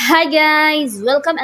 Hi guys, welcome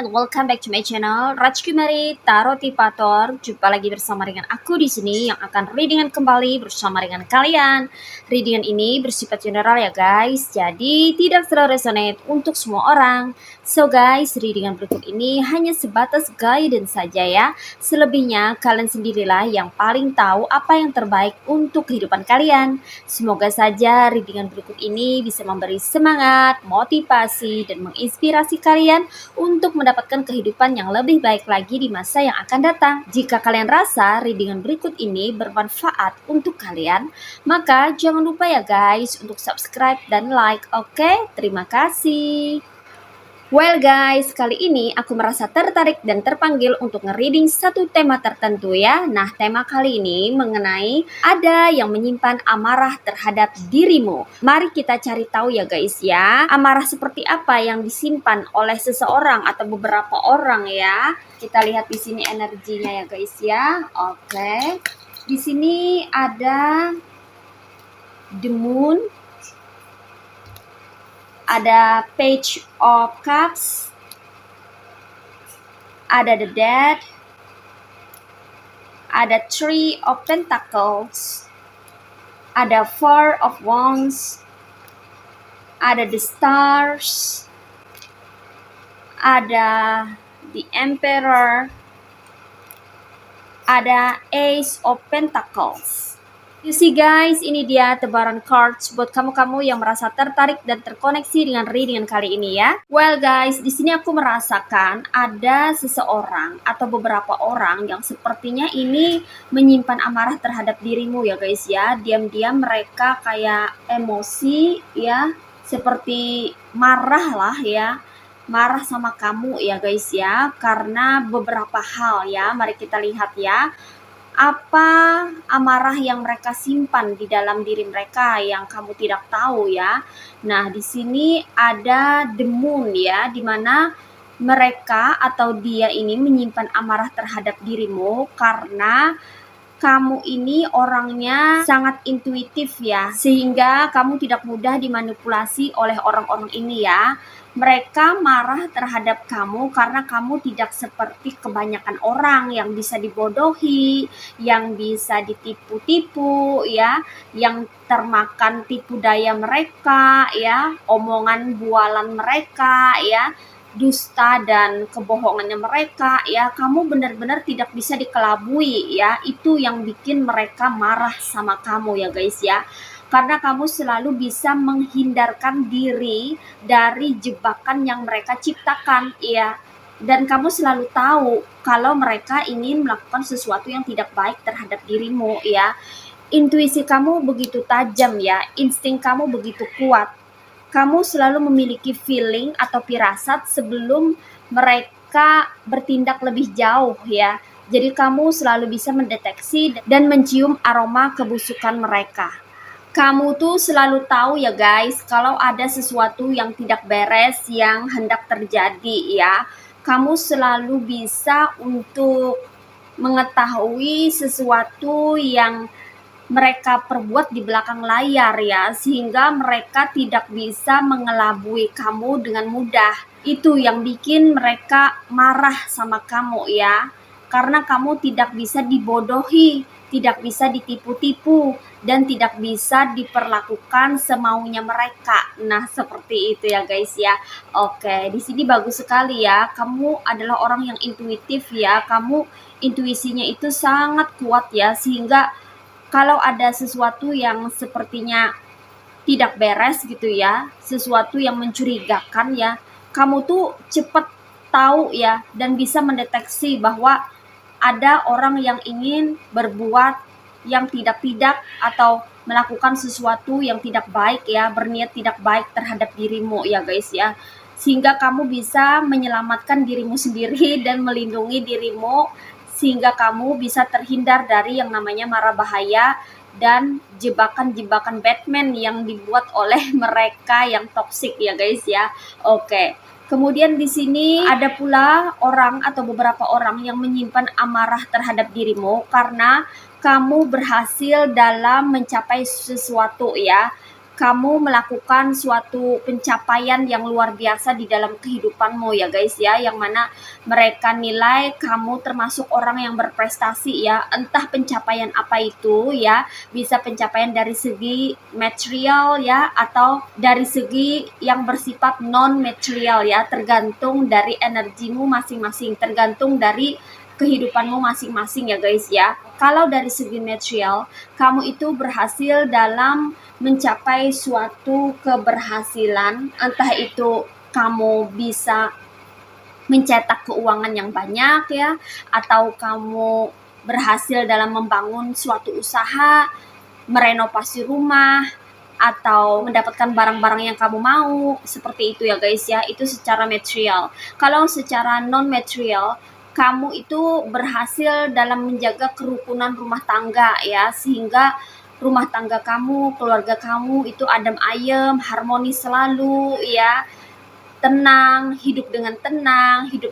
back to my channel Rajkumari Tarot Tipator. Jumpa lagi bersama dengan aku di sini yang akan readingan kembali bersama dengan kalian. Readingan ini bersifat general ya guys, jadi tidak terlalu resonate untuk semua orang. So guys, readingan berikut ini hanya sebatas guidance saja ya. Selebihnya kalian sendirilah yang paling tahu apa yang terbaik untuk kehidupan kalian. Semoga saja readingan berikut ini bisa memberi semangat, motivasi, dan menginspirasi kalian untuk mendapatkan kehidupan yang lebih baik lagi di masa yang akan datang. Jika kalian rasa readingan berikut ini bermanfaat untuk kalian, maka jangan lupa ya guys untuk subscribe dan like. Oke, terima kasih. Well guys, kali ini aku merasa tertarik dan terpanggil untuk nge-reading satu tema tertentu ya. Nah, tema kali ini mengenai ada yang menyimpan amarah terhadap dirimu. Mari kita cari tahu ya guys ya. Amarah seperti apa yang disimpan oleh seseorang atau beberapa orang ya. Kita lihat di sini energinya ya guys ya. Oke. Di sini ada The Moon, ada Page of Cups, ada The Dead, ada Three of Pentacles, ada Four of Wands, ada The Stars, ada The Emperor, ada Ace of Pentacles. You see guys, ini dia tebaran cards buat kamu-kamu yang merasa tertarik dan terkoneksi dengan readingan kali ini ya. Well guys, di sini aku merasakan ada seseorang atau beberapa orang yang sepertinya ini menyimpan amarah terhadap dirimu ya guys ya. Diam-diam mereka kayak emosi ya, seperti marah lah ya. Marah sama kamu ya guys ya, karena beberapa hal ya. Mari kita lihat ya. Apa amarah yang mereka simpan di dalam diri mereka yang kamu tidak tahu ya. Nah, di sini ada The Moon ya, di mana mereka atau dia ini menyimpan amarah terhadap dirimu karena kamu ini orangnya sangat intuitif ya, sehingga kamu tidak mudah dimanipulasi oleh orang-orang ini ya. Mereka marah terhadap kamu karena kamu tidak seperti kebanyakan orang yang bisa dibodohi, yang bisa ditipu-tipu ya, yang termakan tipu daya mereka ya, omongan bualan mereka ya, dusta dan kebohongannya mereka ya. Kamu benar-benar tidak bisa dikelabui ya. Itu yang bikin mereka marah sama kamu ya guys ya, karena kamu selalu bisa menghindarkan diri dari jebakan yang mereka ciptakan ya. Dan kamu selalu tahu kalau mereka ingin melakukan sesuatu yang tidak baik terhadap dirimu ya. Intuisi kamu begitu tajam ya, insting kamu begitu kuat. Kamu selalu memiliki feeling atau firasat sebelum mereka bertindak lebih jauh ya. Jadi kamu selalu bisa mendeteksi dan mencium aroma kebusukan mereka. Kamu tuh selalu tahu ya guys, kalau ada sesuatu yang tidak beres yang hendak terjadi ya. Kamu selalu bisa untuk mengetahui sesuatu yang mereka perbuat di belakang layar ya, sehingga mereka tidak bisa mengelabui kamu dengan mudah. Itu yang bikin mereka marah sama kamu ya, karena kamu tidak bisa dibodohi, tidak bisa ditipu-tipu, dan tidak bisa diperlakukan semaunya mereka. Nah, seperti itu ya guys ya. Oke, di sini bagus sekali ya. Kamu adalah orang yang intuitif ya. Kamu intuisinya itu sangat kuat ya, sehingga kalau ada sesuatu yang sepertinya tidak beres gitu ya, sesuatu yang mencurigakan ya, kamu tuh cepat tahu ya dan bisa mendeteksi bahwa ada orang yang ingin berbuat yang tidak-tidak atau melakukan sesuatu yang tidak baik ya, berniat tidak baik terhadap dirimu ya guys ya. Sehingga kamu bisa menyelamatkan dirimu sendiri dan melindungi dirimu sehingga kamu bisa terhindar dari yang namanya mara bahaya dan jebakan-jebakan Batman yang dibuat oleh mereka yang toksik ya guys ya. Oke. Kemudian di sini ada pula orang atau beberapa orang yang menyimpan amarah terhadap dirimu karena kamu berhasil dalam mencapai sesuatu ya. Kamu melakukan suatu pencapaian yang luar biasa di dalam kehidupanmu ya guys ya, yang mana mereka nilai kamu termasuk orang yang berprestasi ya, entah pencapaian apa itu ya, bisa pencapaian dari segi material ya, atau dari segi yang bersifat non material ya, tergantung dari energimu masing-masing, tergantung dari kehidupanmu masing-masing ya guys ya. Kalau dari segi material, kamu itu berhasil dalam mencapai suatu keberhasilan, entah itu kamu bisa mencetak keuangan yang banyak ya, atau kamu berhasil dalam membangun suatu usaha, merenovasi rumah, atau mendapatkan barang-barang yang kamu mau, seperti itu ya guys ya. Itu secara material. Kalau secara non material, kamu itu berhasil dalam menjaga kerukunan rumah tangga ya, sehingga rumah tangga kamu, keluarga kamu itu adem ayem, harmonis selalu ya, hidup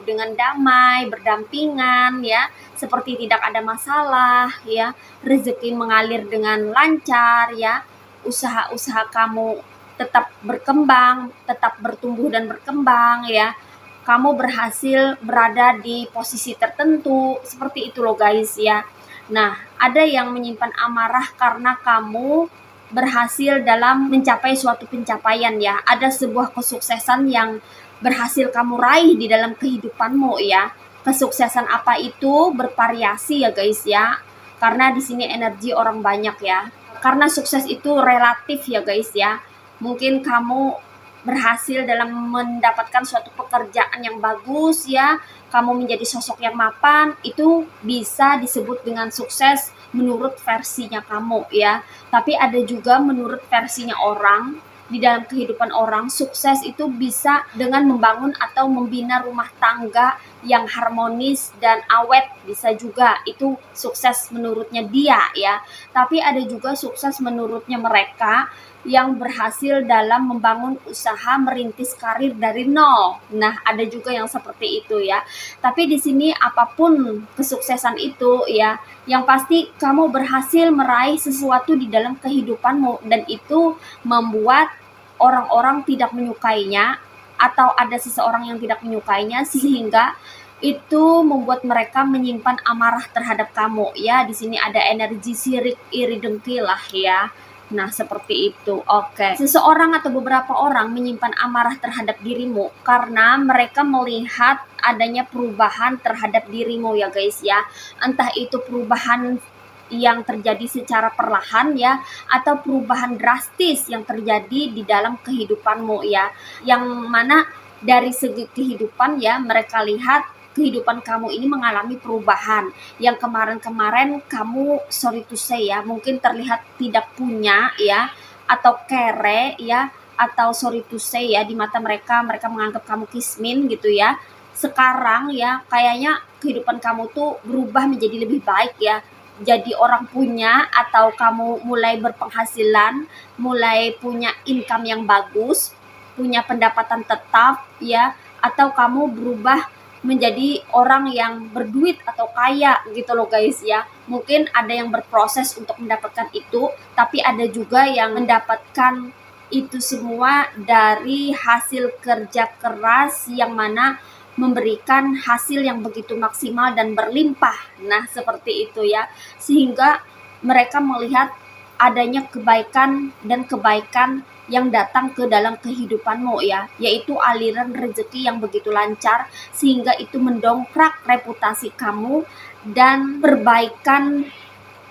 dengan damai, berdampingan ya, seperti tidak ada masalah ya, rezeki mengalir dengan lancar ya, usaha-usaha kamu tetap berkembang, tetap bertumbuh dan berkembang ya. Kamu berhasil berada di posisi tertentu, seperti itu loh guys ya. Nah, ada yang menyimpan amarah karena kamu berhasil dalam mencapai suatu pencapaian ya. Ada sebuah kesuksesan yang berhasil kamu raih di dalam kehidupanmu ya. Kesuksesan apa itu bervariasi ya guys ya. Karena di sini energi orang banyak ya. Karena sukses itu relatif ya guys ya. Mungkin kamu berhasil dalam mendapatkan suatu pekerjaan yang bagus ya, kamu menjadi sosok yang mapan, itu bisa disebut dengan sukses menurut versinya kamu ya. Tapi ada juga menurut versinya orang, di dalam kehidupan orang, sukses itu bisa dengan membangun atau membina rumah tangga yang harmonis dan awet, bisa juga itu sukses menurutnya dia ya. Tapi ada juga sukses menurutnya mereka yang berhasil dalam membangun usaha, merintis karir dari nol. Nah, ada juga yang seperti itu ya. Tapi di sini apapun kesuksesan itu ya, yang pasti kamu berhasil meraih sesuatu di dalam kehidupanmu dan itu membuat orang-orang tidak menyukainya atau ada seseorang yang tidak menyukainya, sehingga itu membuat mereka menyimpan amarah terhadap kamu ya. Di sini ada energi sirik, iri, dengki lah ya. Nah, seperti itu. Oke. Seseorang atau beberapa orang menyimpan amarah terhadap dirimu karena mereka melihat adanya perubahan terhadap dirimu ya guys ya. Entah itu perubahan yang terjadi secara perlahan ya, atau perubahan drastis yang terjadi di dalam kehidupanmu ya. Yang mana dari segi kehidupan ya, mereka lihat kehidupan kamu ini mengalami perubahan. Yang kemarin-kemarin kamu, sorry to say ya, mungkin terlihat tidak punya ya, atau kere ya, atau sorry to say ya, di mata mereka menganggap kamu kismin gitu ya. Sekarang ya, kayaknya kehidupan kamu tuh berubah menjadi lebih baik ya. Jadi orang punya, atau kamu mulai berpenghasilan, mulai punya income yang bagus, punya pendapatan tetap ya, atau kamu berubah menjadi orang yang berduit atau kaya gitu loh guys ya. Mungkin ada yang berproses untuk mendapatkan itu, tapi ada juga yang mendapatkan itu semua dari hasil kerja keras yang mana memberikan hasil yang begitu maksimal dan berlimpah. Nah, seperti itu ya. Sehingga mereka melihat adanya kebaikan dan kebaikan yang datang ke dalam kehidupanmu ya, yaitu aliran rezeki yang begitu lancar, sehingga itu mendongkrak reputasi kamu dan perbaikan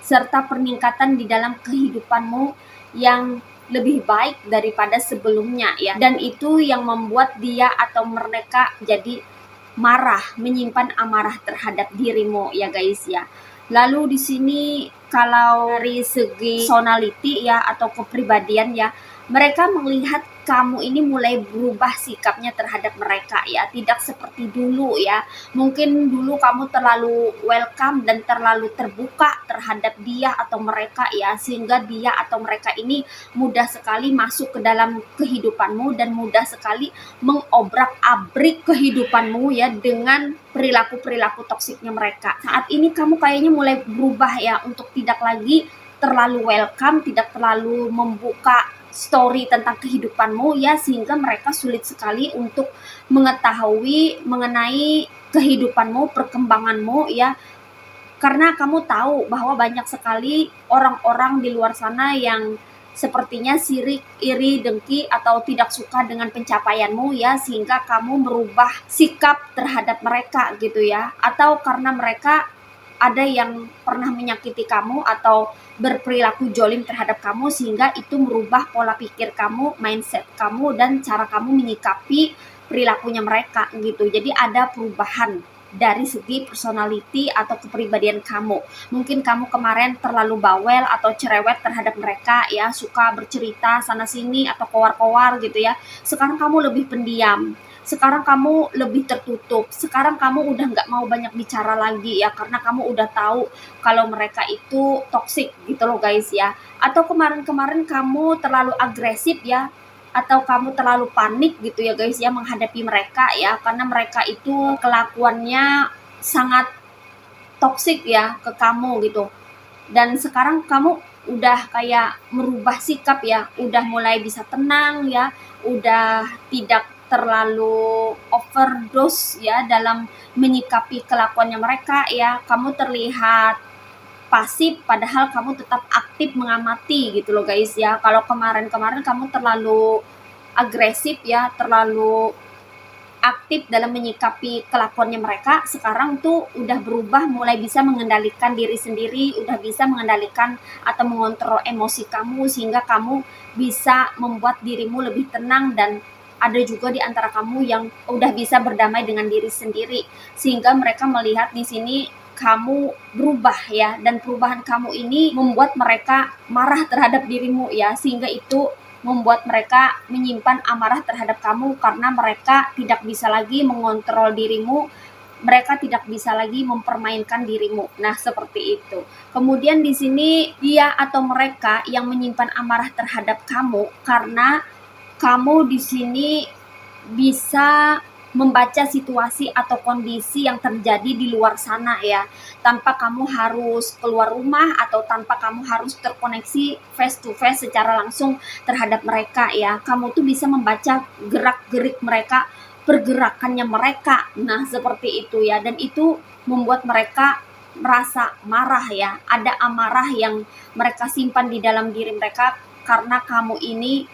serta peningkatan di dalam kehidupanmu yang lebih baik daripada sebelumnya ya. Dan itu yang membuat dia atau mereka jadi marah, menyimpan amarah terhadap dirimu ya guys ya. Lalu di sini kalau dari segi personality ya atau kepribadian ya, mereka melihat kamu ini mulai berubah sikapnya terhadap mereka ya, tidak seperti dulu ya. Mungkin dulu kamu terlalu welcome dan terlalu terbuka terhadap dia atau mereka ya, sehingga dia atau mereka ini mudah sekali masuk ke dalam kehidupanmu dan mudah sekali mengobrak-abrik kehidupanmu ya dengan perilaku-perilaku toksiknya mereka. Saat ini kamu kayaknya mulai berubah ya untuk tidak lagi terlalu welcome, tidak terlalu membuka story tentang kehidupanmu ya, sehingga mereka sulit sekali untuk mengetahui mengenai kehidupanmu, perkembanganmu ya, karena kamu tahu bahwa banyak sekali orang-orang di luar sana yang sepertinya sirik, iri, dengki atau tidak suka dengan pencapaianmu ya, sehingga kamu merubah sikap terhadap mereka gitu ya, atau karena mereka ada yang pernah menyakiti kamu atau berperilaku jolim terhadap kamu, sehingga itu merubah pola pikir kamu, mindset kamu, dan cara kamu menyikapi perilakunya mereka gitu. Jadi ada perubahan dari segi personality atau kepribadian kamu. Mungkin kamu kemarin terlalu bawel atau cerewet terhadap mereka ya, suka bercerita sana sini atau kowar-kowar gitu ya. Sekarang kamu lebih pendiam, sekarang kamu lebih tertutup, sekarang kamu udah nggak mau banyak bicara lagi ya, karena kamu udah tahu kalau mereka itu toksik gitu loh guys ya. Atau kemarin-kemarin kamu terlalu agresif ya, atau kamu terlalu panik gitu ya guys ya menghadapi mereka ya, karena mereka itu kelakuannya sangat toksik ya ke kamu gitu. Dan sekarang kamu udah kayak merubah sikap ya, udah mulai bisa tenang ya, udah tidak terlalu overdose ya dalam menyikapi kelakuannya mereka ya. Kamu terlihat pasif padahal kamu tetap aktif mengamati gitu loh guys ya. Kalau kemarin-kemarin kamu terlalu agresif ya, terlalu aktif dalam menyikapi kelakuannya mereka, sekarang tuh udah berubah, mulai bisa mengendalikan diri sendiri, udah bisa mengendalikan atau mengontrol emosi kamu, sehingga kamu bisa membuat dirimu lebih tenang. Dan ada juga di antara kamu yang udah bisa berdamai dengan diri sendiri, sehingga mereka melihat di sini kamu berubah ya, dan perubahan kamu ini membuat mereka marah terhadap dirimu ya, sehingga itu membuat mereka menyimpan amarah terhadap kamu karena mereka tidak bisa lagi mengontrol dirimu, mereka tidak bisa lagi mempermainkan dirimu. Nah, seperti itu. Kemudian di sini dia atau mereka yang menyimpan amarah terhadap kamu karena kamu di sini bisa membaca situasi atau kondisi yang terjadi di luar sana ya, tanpa kamu harus keluar rumah atau tanpa kamu harus terkoneksi face to face secara langsung terhadap mereka ya. Kamu tuh bisa membaca gerak-gerik mereka, pergerakannya mereka. Nah, seperti itu ya, dan itu membuat mereka merasa marah ya. Ada amarah yang mereka simpan di dalam diri mereka karena kamu ini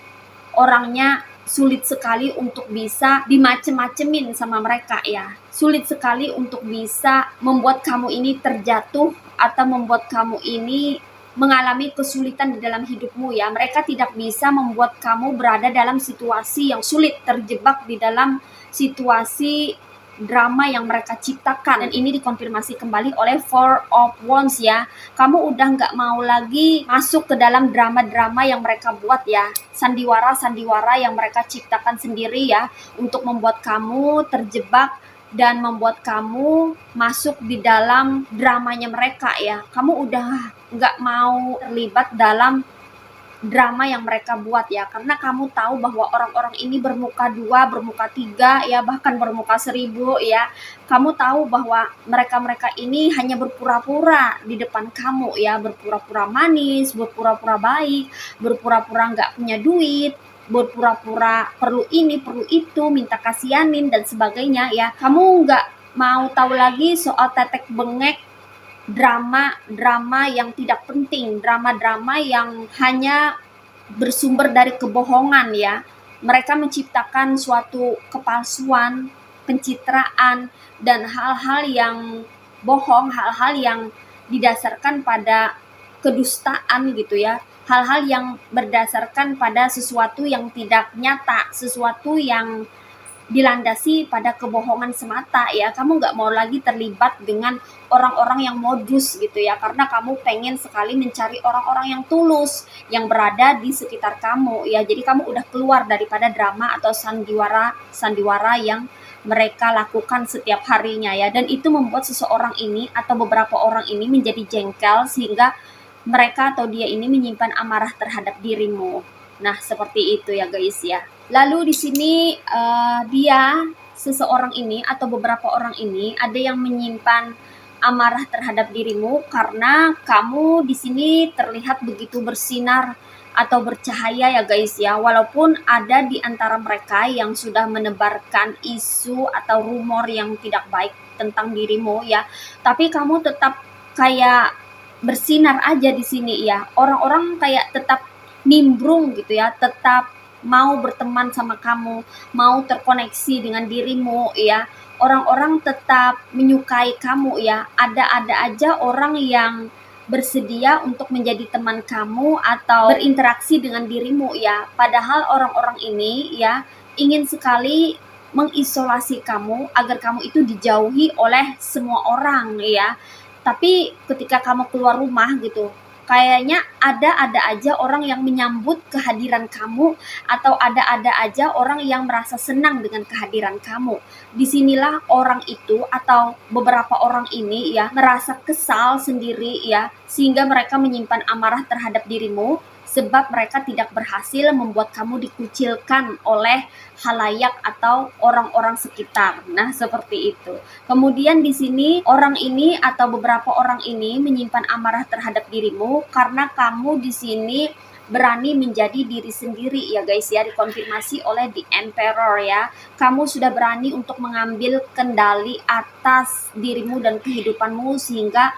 orangnya sulit sekali untuk bisa dimacem-macemin sama mereka ya. Sulit sekali untuk bisa membuat kamu ini terjatuh atau membuat kamu ini mengalami kesulitan di dalam hidupmu ya. Mereka tidak bisa membuat kamu berada dalam situasi yang sulit, terjebak di dalam situasi drama yang mereka ciptakan. Dan ini dikonfirmasi kembali oleh Four of Wands ya. Kamu udah nggak mau lagi masuk ke dalam drama-drama yang mereka buat ya, sandiwara-sandiwara yang mereka ciptakan sendiri ya, untuk membuat kamu terjebak dan membuat kamu masuk di dalam dramanya mereka ya. Kamu udah nggak mau terlibat dalam drama yang mereka buat ya, karena kamu tahu bahwa orang-orang ini bermuka dua, bermuka tiga ya, bahkan bermuka 1000 ya. Kamu tahu bahwa mereka-mereka ini hanya berpura-pura di depan kamu ya, berpura-pura manis, berpura-pura baik, berpura-pura nggak punya duit, berpura-pura perlu ini, perlu itu, minta kasihanin dan sebagainya ya. Kamu nggak mau tahu lagi soal tetek bengek, drama-drama yang tidak penting, drama-drama yang hanya bersumber dari kebohongan ya. Mereka menciptakan suatu kepalsuan, pencitraan, dan hal-hal yang bohong, hal-hal yang didasarkan pada kedustaan gitu ya. Hal-hal yang berdasarkan pada sesuatu yang tidak nyata, sesuatu yang dilandasi pada kebohongan semata ya. Kamu nggak mau lagi terlibat dengan orang-orang yang modus gitu ya, karena kamu pengen sekali mencari orang-orang yang tulus yang berada di sekitar kamu ya. Jadi kamu udah keluar daripada drama atau sandiwara yang mereka lakukan setiap harinya ya, dan itu membuat seseorang ini atau beberapa orang ini menjadi jengkel sehingga mereka atau dia ini menyimpan amarah terhadap dirimu. Nah, seperti itu ya guys ya. Lalu di sini seseorang ini atau beberapa orang ini ada yang menyimpan amarah terhadap dirimu karena kamu di sini terlihat begitu bersinar atau bercahaya ya guys ya. Walaupun ada di antara mereka yang sudah menebarkan isu atau rumor yang tidak baik tentang dirimu ya, tapi kamu tetap kayak bersinar aja di sini ya. Orang-orang kayak tetap nimbrung gitu ya, tetap mau berteman sama kamu, mau terkoneksi dengan dirimu ya. Orang-orang tetap menyukai kamu ya. Ada aja orang yang bersedia untuk menjadi teman kamu atau berinteraksi dengan dirimu ya. Padahal orang-orang ini ya ingin sekali mengisolasi kamu agar kamu itu dijauhi oleh semua orang ya. Tapi ketika kamu keluar rumah gitu, kayaknya ada aja orang yang menyambut kehadiran kamu atau ada aja orang yang merasa senang dengan kehadiran kamu. Disinilah orang itu atau beberapa orang ini ya merasa kesal sendiri ya, sehingga mereka menyimpan amarah terhadap dirimu sebab mereka tidak berhasil membuat kamu dikucilkan oleh halayak atau orang-orang sekitar. Nah, seperti itu. Kemudian di sini orang ini atau beberapa orang ini menyimpan amarah terhadap dirimu karena kamu di sini berani menjadi diri sendiri ya guys ya, dikonfirmasi oleh The Emperor ya. Kamu sudah berani untuk mengambil kendali atas dirimu dan kehidupanmu sehingga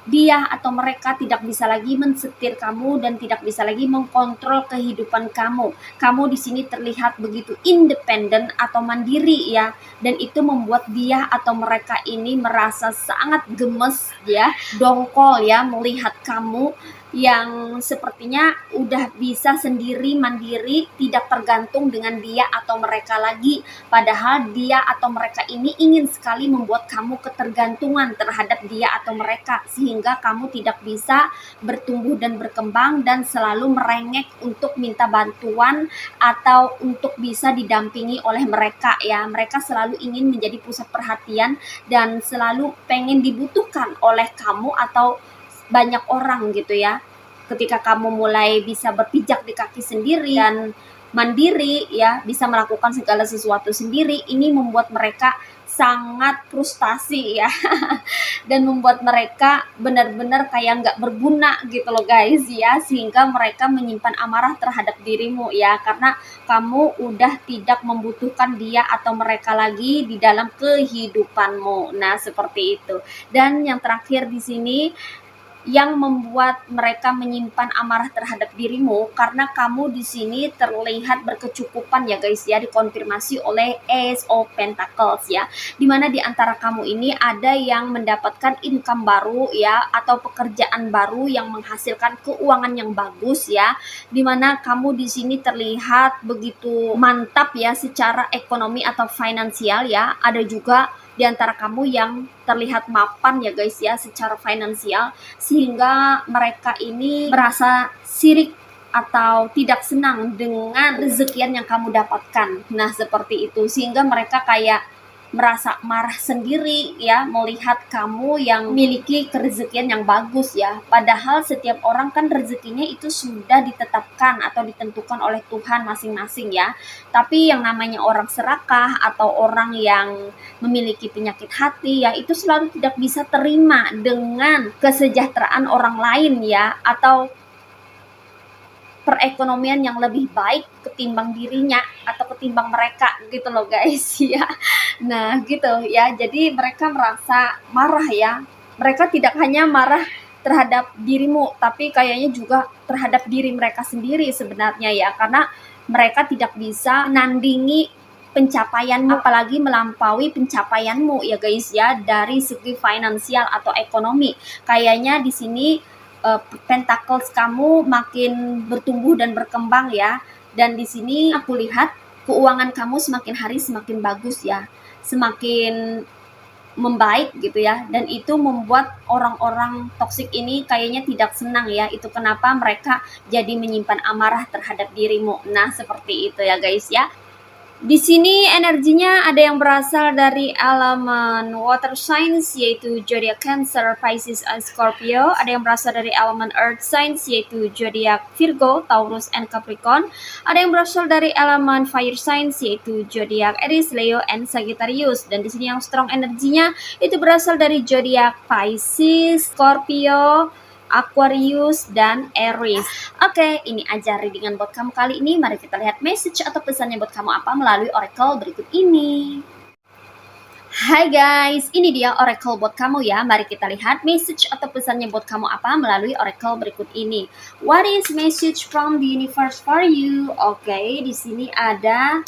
dia atau mereka tidak bisa lagi mensetir kamu dan tidak bisa lagi mengkontrol kehidupan kamu. Kamu di sini terlihat begitu independen atau mandiri ya, dan itu membuat dia atau mereka ini merasa sangat gemes ya, dongkol ya melihat kamu yang sepertinya udah bisa sendiri mandiri, tidak tergantung dengan dia atau mereka lagi. Padahal dia atau mereka ini ingin sekali membuat kamu ketergantungan terhadap dia atau mereka, sehingga kamu tidak bisa bertumbuh dan berkembang dan selalu merengek untuk minta bantuan atau untuk bisa didampingi oleh mereka ya. Mereka selalu ingin menjadi pusat perhatian dan selalu pengen dibutuhkan oleh kamu atau banyak orang gitu ya. Ketika kamu mulai bisa berpijak di kaki sendiri dan mandiri ya, bisa melakukan segala sesuatu sendiri, ini membuat mereka sangat frustasi ya dan membuat mereka benar-benar kayak nggak berguna gitu loh guys ya, sehingga mereka menyimpan amarah terhadap dirimu ya, karena kamu udah tidak membutuhkan dia atau mereka lagi di dalam kehidupanmu. Nah, seperti itu. Dan yang terakhir di sini yang membuat mereka menyimpan amarah terhadap dirimu karena kamu di sini terlihat berkecukupan ya guys ya, dikonfirmasi oleh Ace of Pentacles ya, dimana di antara kamu ini ada yang mendapatkan income baru ya atau pekerjaan baru yang menghasilkan keuangan yang bagus ya, dimana kamu di sini terlihat begitu mantap ya secara ekonomi atau finansial ya. Ada juga di antara kamu yang terlihat mapan ya guys ya secara finansial, sehingga mereka ini merasa sirik atau tidak senang dengan rezekian yang kamu dapatkan. Nah, seperti itu, sehingga mereka kayak merasa marah sendiri ya melihat kamu yang memiliki kerezekian yang bagus ya. Padahal setiap orang kan rezekinya itu sudah ditetapkan atau ditentukan oleh Tuhan masing-masing ya. Tapi yang namanya orang serakah atau orang yang memiliki penyakit hati ya, itu selalu tidak bisa terima dengan kesejahteraan orang lain ya, atau perekonomian yang lebih baik ketimbang dirinya atau ketimbang mereka gitu loh guys ya. Nah gitu ya, jadi mereka merasa marah ya. Mereka tidak hanya marah terhadap dirimu, tapi kayaknya juga terhadap diri mereka sendiri sebenarnya ya, karena mereka tidak bisa menandingi pencapaianmu, apalagi melampaui pencapaianmu ya guys ya, dari segi finansial atau ekonomi. Kayaknya di sini pentacles kamu makin bertumbuh dan berkembang ya. Dan di sini aku lihat keuangan kamu semakin hari semakin bagus ya, semakin membaik gitu ya, dan itu membuat orang-orang toksik ini kayaknya tidak senang ya. Itu kenapa mereka jadi menyimpan amarah terhadap dirimu. Nah, seperti itu ya guys ya. Di sini energinya ada yang berasal dari elemen water signs yaitu zodiak Cancer, Pisces, and Scorpio. Ada yang berasal dari elemen earth signs yaitu zodiak Virgo, Taurus, and Capricorn. Ada yang berasal dari elemen fire signs yaitu zodiak Aries, Leo, and Sagittarius. Dan di sini yang strong energinya itu berasal dari zodiak Pisces, Scorpio, Aquarius, dan Aries. Oke, ini aja readingan buat kamu kali ini. Mari kita lihat message atau pesannya buat kamu apa melalui oracle berikut ini. Hai guys, ini dia oracle buat kamu ya. Mari kita lihat message atau pesannya buat kamu apa melalui oracle berikut ini. What is message from the universe for you? Oke, di sini ada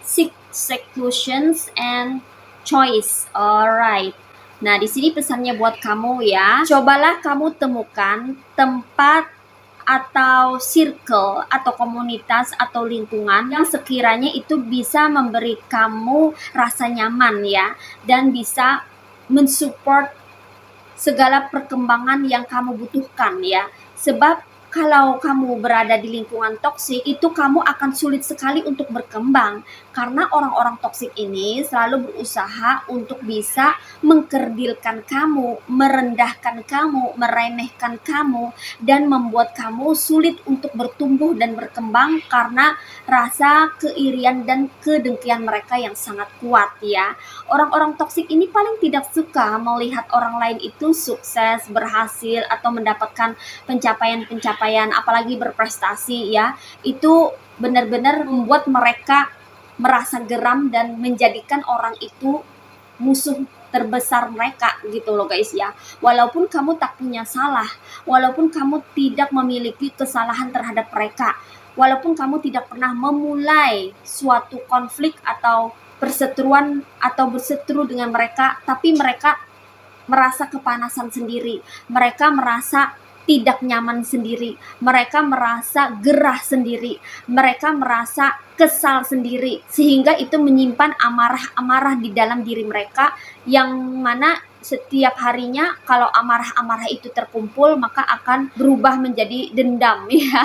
six seclusions and choice. Alright. Nah, di sini pesannya buat kamu ya. Cobalah kamu temukan tempat atau circle atau komunitas atau lingkungan yang sekiranya itu bisa memberi kamu rasa nyaman ya, dan bisa mensupport segala perkembangan yang kamu butuhkan ya. Sebab kalau kamu berada di lingkungan toksik, itu kamu akan sulit sekali untuk berkembang. Karena orang-orang toksik ini selalu berusaha untuk bisa mengkerdilkan kamu, merendahkan kamu, meremehkan kamu, dan membuat kamu sulit untuk bertumbuh dan berkembang karena rasa keirian dan kedengkian mereka yang sangat kuat ya. Orang-orang toksik ini paling tidak suka melihat orang lain itu sukses, berhasil, atau mendapatkan pencapaian-pencapaian, apalagi berprestasi ya. Itu benar-benar membuat mereka merasa geram dan menjadikan orang itu musuh terbesar mereka gitu loh guys ya. Walaupun kamu tak punya salah, walaupun kamu tidak memiliki kesalahan terhadap mereka, walaupun kamu tidak pernah memulai suatu konflik atau perseteruan atau berseteru dengan mereka, tapi mereka merasa kepanasan sendiri, mereka merasa tidak nyaman sendiri, mereka merasa gerah sendiri, mereka merasa kesal sendiri, sehingga itu menyimpan amarah-amarah di dalam diri mereka, yang mana setiap harinya kalau amarah-amarah itu terkumpul maka akan berubah menjadi dendam ya,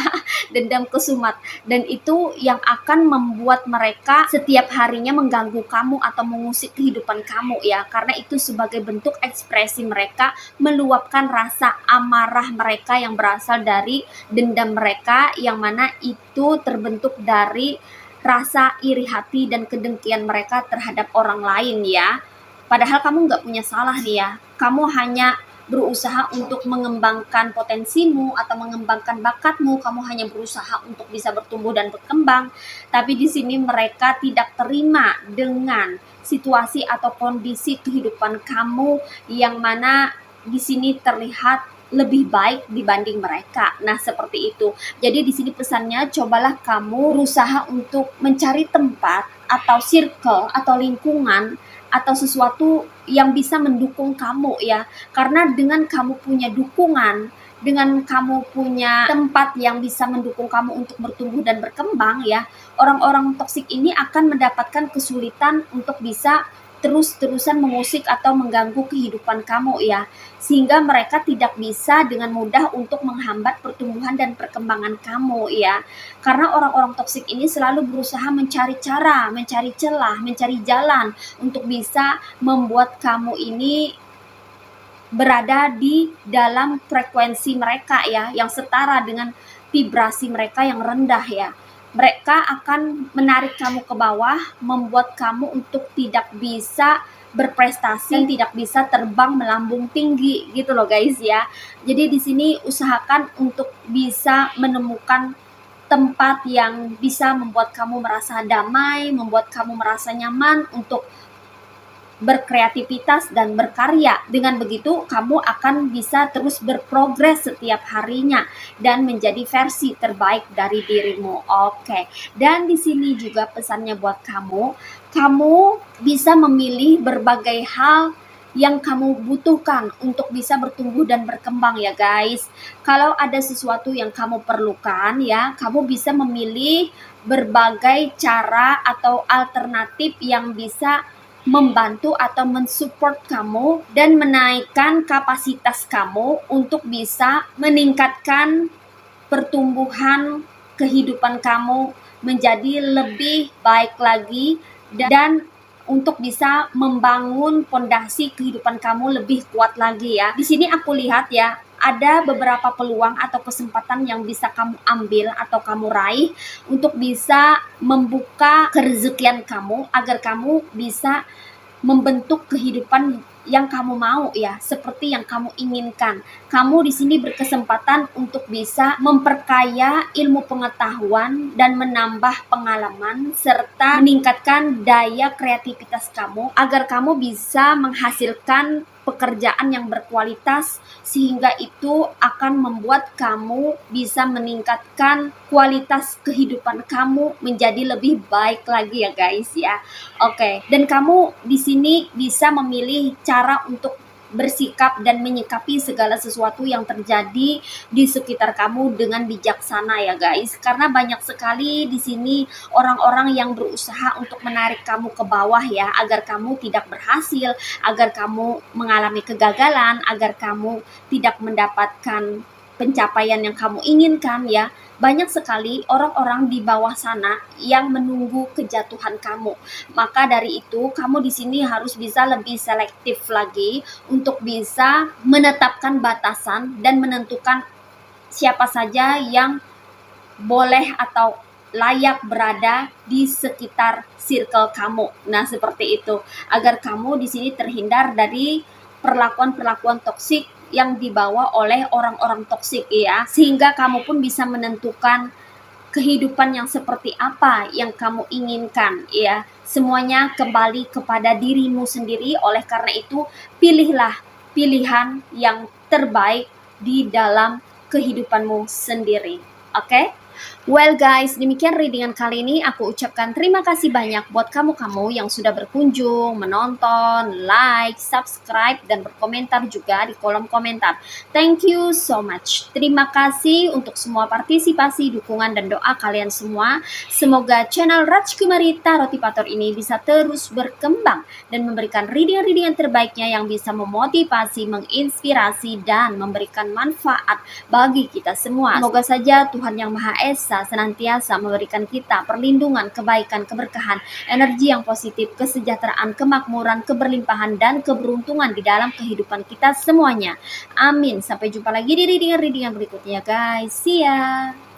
dendam kesumat, dan itu yang akan membuat mereka setiap harinya mengganggu kamu atau mengusik kehidupan kamu ya, karena itu sebagai bentuk ekspresi mereka meluapkan rasa amarah mereka yang berasal dari dendam mereka, yang mana itu terbentuk dari rasa iri hati dan kedengkian mereka terhadap orang lain ya. Padahal kamu nggak punya salah nih ya. Kamu hanya berusaha untuk mengembangkan potensimu atau mengembangkan bakatmu. Kamu hanya berusaha untuk bisa bertumbuh dan berkembang. Tapi di sini mereka tidak terima dengan situasi atau kondisi kehidupan kamu yang mana di sini terlihat lebih baik dibanding mereka. Nah, seperti itu. Jadi di sini pesannya, cobalah kamu berusaha untuk mencari tempat atau circle atau lingkungan atau sesuatu yang bisa mendukung kamu ya. Karena dengan kamu punya dukungan, dengan kamu punya tempat yang bisa mendukung kamu untuk bertumbuh dan berkembang ya, orang-orang toksik ini akan mendapatkan kesulitan untuk bisa terus-terusan mengusik atau mengganggu kehidupan kamu ya, sehingga mereka tidak bisa dengan mudah untuk menghambat pertumbuhan dan perkembangan kamu ya. Karena orang-orang toksik ini selalu berusaha mencari cara, mencari celah, mencari jalan untuk bisa membuat kamu ini berada di dalam frekuensi mereka ya, yang setara dengan vibrasi mereka yang rendah ya. Mereka akan menarik kamu ke bawah, membuat kamu untuk tidak bisa berprestasi dan tidak bisa terbang melambung tinggi gitu loh guys ya. Jadi di sini usahakan untuk bisa menemukan tempat yang bisa membuat kamu merasa damai, membuat kamu merasa nyaman untuk berkreativitas dan berkarya. Dengan begitu kamu akan bisa terus berprogres setiap harinya dan menjadi versi terbaik dari dirimu. Oke. Dan di sini juga pesannya buat kamu, kamu bisa memilih berbagai hal yang kamu butuhkan untuk bisa bertumbuh dan berkembang ya guys. Kalau ada sesuatu yang kamu perlukan ya, kamu bisa memilih berbagai cara atau alternatif yang bisa membantu atau mensupport kamu dan menaikkan kapasitas kamu untuk bisa meningkatkan pertumbuhan kehidupan kamu menjadi lebih baik lagi dan untuk bisa membangun fondasi kehidupan kamu lebih kuat lagi ya. Di sini aku lihat ya, ada beberapa peluang atau kesempatan yang bisa kamu ambil atau kamu raih untuk bisa membuka kerezekian kamu agar kamu bisa membentuk kehidupan yang kamu mau ya, seperti yang kamu inginkan. Kamu di sini berkesempatan untuk bisa memperkaya ilmu pengetahuan dan menambah pengalaman serta meningkatkan daya kreativitas kamu agar kamu bisa menghasilkan pekerjaan yang berkualitas sehingga itu akan membuat kamu bisa meningkatkan kualitas kehidupan kamu menjadi lebih baik lagi ya guys ya. Oke, dan kamu di sini bisa memilih cara untuk bersikap dan menyikapi segala sesuatu yang terjadi di sekitar kamu dengan bijaksana ya guys. Karena banyak sekali di sini orang-orang yang berusaha untuk menarik kamu ke bawah ya, agar kamu tidak berhasil, agar kamu mengalami kegagalan, agar kamu tidak mendapatkan pencapaian yang kamu inginkan ya. Banyak sekali orang-orang di bawah sana yang menunggu kejatuhan kamu. Maka dari itu, kamu di sini harus bisa lebih selektif lagi untuk bisa menetapkan batasan dan menentukan siapa saja yang boleh atau layak berada di sekitar circle kamu. Nah, seperti itu. Agar kamu di sini terhindar dari perlakuan-perlakuan toksik yang dibawa oleh orang-orang toksik ya. Sehingga kamu pun bisa menentukan kehidupan yang seperti apa yang kamu inginkan ya. Semuanya kembali kepada dirimu sendiri. Oleh karena itu, pilihlah pilihan yang terbaik di dalam kehidupanmu sendiri. Oke? Well guys, demikian readingan kali ini. Aku ucapkan terima kasih banyak buat kamu-kamu yang sudah berkunjung, menonton, like, subscribe, dan berkomentar juga di kolom komentar. Thank you so much. Terima kasih untuk semua partisipasi, dukungan, dan doa kalian semua. Semoga channel Rajkumari Tarot Tipator ini bisa terus berkembang dan memberikan readingan-readingan terbaiknya yang bisa memotivasi, menginspirasi, dan memberikan manfaat bagi kita semua. Semoga saja Tuhan Yang Maha Esa senantiasa memberikan kita perlindungan, kebaikan, keberkahan, energi yang positif, kesejahteraan, kemakmuran, keberlimpahan, dan keberuntungan di dalam kehidupan kita semuanya. Amin. Sampai jumpa lagi di readingan-readingan berikutnya guys. See ya.